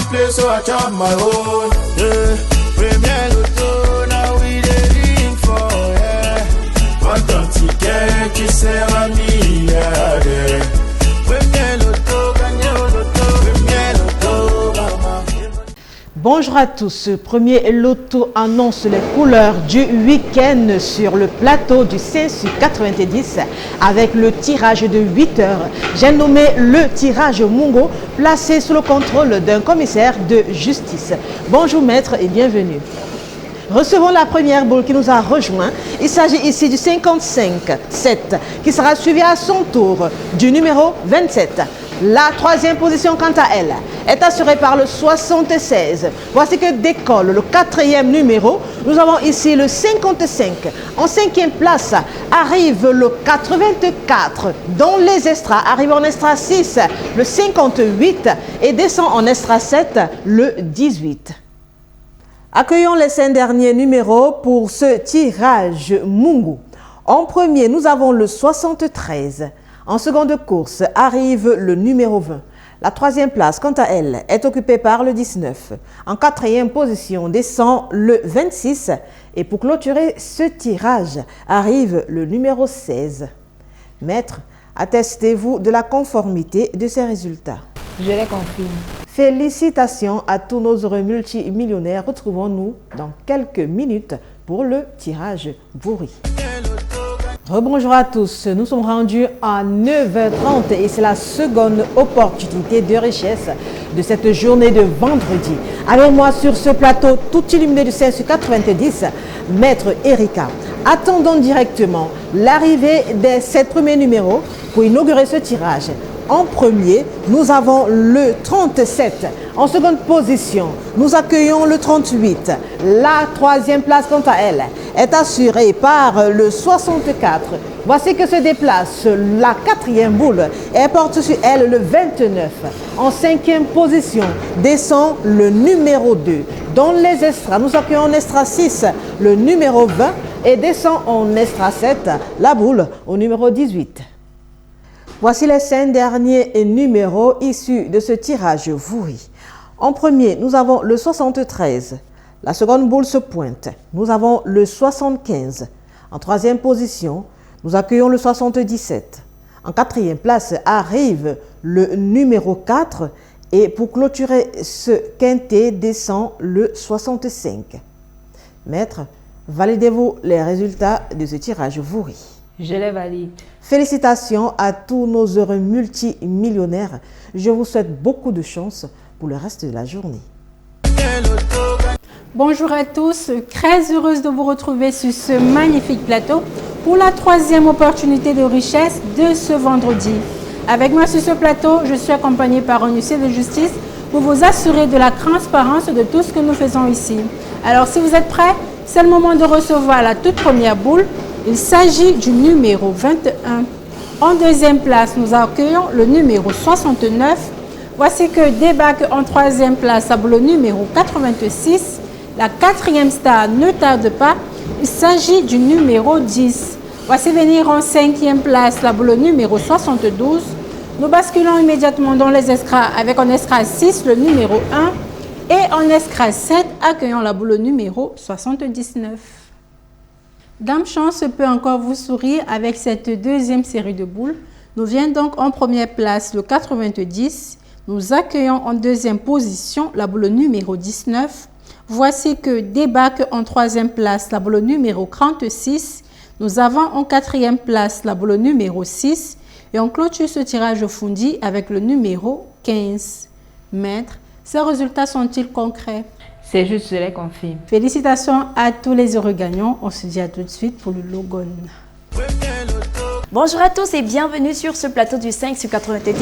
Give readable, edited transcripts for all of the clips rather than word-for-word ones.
play, so I chop my own. Yeah, premier loto, now we dey for, yeah. What don't ticket qui sert à milliardaire. Premier loto, gagné au loto, premier loto, maman. Bonjour à tous. Ce premier loto annonce les couleurs du week-end sur le plateau du Saint-Sucre 90 avec le tirage de 8 heures. J'ai nommé le tirage Mungo, placé sous le contrôle d'un commissaire de justice. Bonjour maître et bienvenue. Recevons la première boule qui nous a rejoint. Il s'agit ici du 55-7 qui sera suivi à son tour du numéro 27. La troisième position, quant à elle, est assurée par le 76. Voici que décolle le quatrième numéro. Nous avons ici le 55. En cinquième place arrive le 84, dont les extras arrivent en extra 6, le 58 et descend en extra 7, le 18. Accueillons les 5 derniers numéros pour ce tirage Mungu. En premier, nous avons le 73. En seconde course, arrive le numéro 20. La troisième place, quant à elle, est occupée par le 19. En quatrième position, descend le 26. Et pour clôturer ce tirage, arrive le numéro 16. Maître, attestez-vous de la conformité de ces résultats? Je les confirme. Félicitations à tous nos heureux multimillionnaires. Retrouvons-nous dans quelques minutes pour le tirage Bourri. Rebonjour à tous, nous sommes rendus à 9h30 et c'est la seconde opportunité de richesse de cette journée de vendredi. Avec moi sur ce plateau tout illuminé du Saint-Sucre 90, Maître Erika. Attendons directement l'arrivée des 7 premiers numéros pour inaugurer ce tirage. En premier, nous avons le 37. En seconde position, nous accueillons le 38. La troisième place, quant à elle, est assurée par le 64. Voici que se déplace la quatrième boule et porte sur elle le 29. En cinquième position, descend le numéro 2. Dans les extras, nous accueillons en extra 6 le numéro 20 et descend en extra 7 la boule au numéro 18. Voici les 5 derniers numéros issus de ce tirage Vouri. En premier, nous avons le 73. La seconde boule se pointe. Nous avons le 75. En troisième position, nous accueillons le 77. En quatrième place arrive le numéro 4. Et pour clôturer ce quintet, descend le 65. Maître, validez-vous les résultats de ce tirage Vouri? Je les valide. Félicitations à tous nos heureux multimillionnaires. Je vous souhaite beaucoup de chance pour le reste de la journée. Bonjour à tous, très heureuse de vous retrouver sur ce magnifique plateau pour la troisième opportunité de richesse de ce vendredi. Avec moi sur ce plateau, je suis accompagnée par un huissier de justice pour vous assurer de la transparence de tout ce que nous faisons ici. Alors si vous êtes prêts, c'est le moment de recevoir la toute première boule. Il s'agit du numéro 21. En deuxième place, nous accueillons le numéro 69. Voici que débarque en troisième place la boule numéro 86. La quatrième star ne tarde pas. Il s'agit du numéro 10. Voici venir en cinquième place la boule numéro 72. Nous basculons immédiatement dans les extras avec en extra 6 le numéro 1 et en extra 7 accueillons la boule numéro 79. Dame Chance peut encore vous sourire avec cette deuxième série de boules. Nous vient donc en première place le 90. Nous accueillons en deuxième position la boule numéro 19. Voici que débarque en troisième place la boule numéro 36. Nous avons en quatrième place la boule numéro 6. Et on clôture ce tirage fondi avec le numéro 15. Maître, ces résultats sont-ils concrets? C'est juste, je les confirme. Félicitations à tous les heureux gagnants. On se dit à tout de suite pour le logon. Bonjour à tous et bienvenue sur ce plateau du 5 sur 90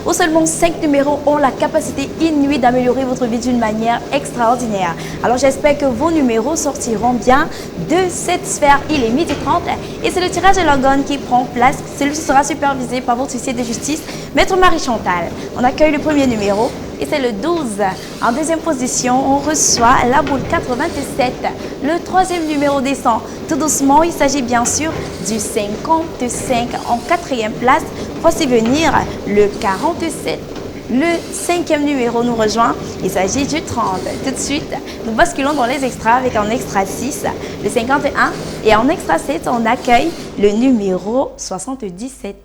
où seulement 5 numéros ont la capacité inouïe d'améliorer votre vie d'une manière extraordinaire. Alors j'espère que vos numéros sortiront bien de cette sphère. Il est 12h30 et c'est le tirage de l'organe qui prend place. Celui-ci sera supervisé par votre huissier de justice, Maître Marie-Chantal. On accueille le premier numéro et c'est le 12. En deuxième position, on reçoit la boule 87. Le troisième numéro descend tout doucement. Il s'agit bien sûr du 55. En quatrième place, voici venir le 47. Le 5e numéro nous rejoint. Il s'agit du 30. Tout de suite, nous basculons dans les extras avec en extra 6, le 51. Et en extra 7, on accueille le numéro 77.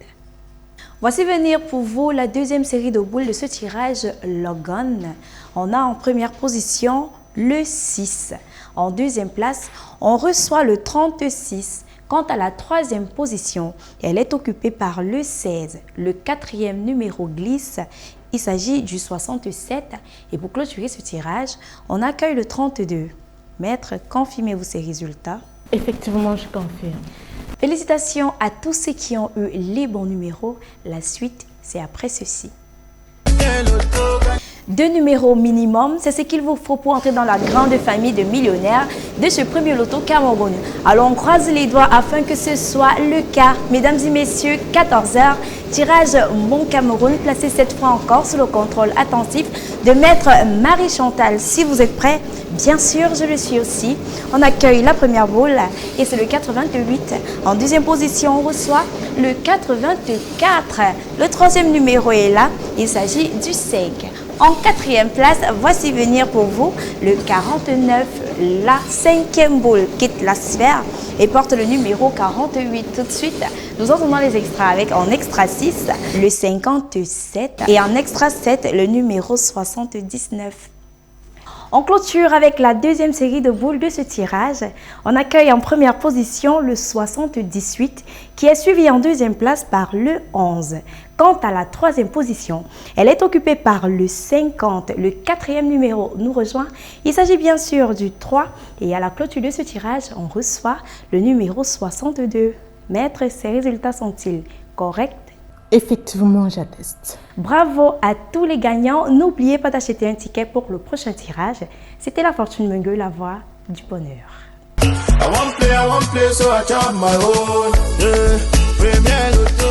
Voici venir pour vous la deuxième série de boules de ce tirage Logan. On a en première position le 6. En deuxième place, on reçoit le 36. Quant à la troisième position, elle est occupée par le 16. Le 4e numéro glisse. Il s'agit du 67. Et pour clôturer ce tirage, on accueille le 32. Maître, confirmez-vous ces résultats? Effectivement, je confirme. Félicitations à tous ceux qui ont eu les bons numéros. La suite, c'est après ceci. 2 numéros minimum, c'est ce qu'il vous faut pour entrer dans la grande famille de millionnaires de ce premier loto Cameroun. Alors on croise les doigts afin que ce soit le cas. Mesdames et messieurs, 14h, tirage Mon Cameroun, placé cette fois encore sous le contrôle attentif de Maître Marie-Chantal. Si vous êtes prêts, bien sûr, je le suis aussi. On accueille la première boule et c'est le 88. En deuxième position, on reçoit le 84. Le troisième numéro est là, il s'agit du 5. En quatrième place, voici venir pour vous le 49. La 5e boule quitte la sphère et porte le numéro 48. Tout de suite, nous entrons dans les extras avec en extra 6, le 57 et en extra 7, le numéro 79. On clôture avec la deuxième série de boules de ce tirage. On accueille en première position le 78 qui est suivi en deuxième place par le 11. Quant à la troisième position, elle est occupée par le 50. Le 4e numéro nous rejoint. Il s'agit bien sûr du 3 et à la clôture de ce tirage, on reçoit le numéro 62. Maître, ces résultats sont-ils corrects? Effectivement, j'atteste. Bravo à tous les gagnants. N'oubliez pas d'acheter un ticket pour le prochain tirage. C'était la Fortune Mungue, la voix du bonheur. I want play, so I chop my own. Yeah, premier loto.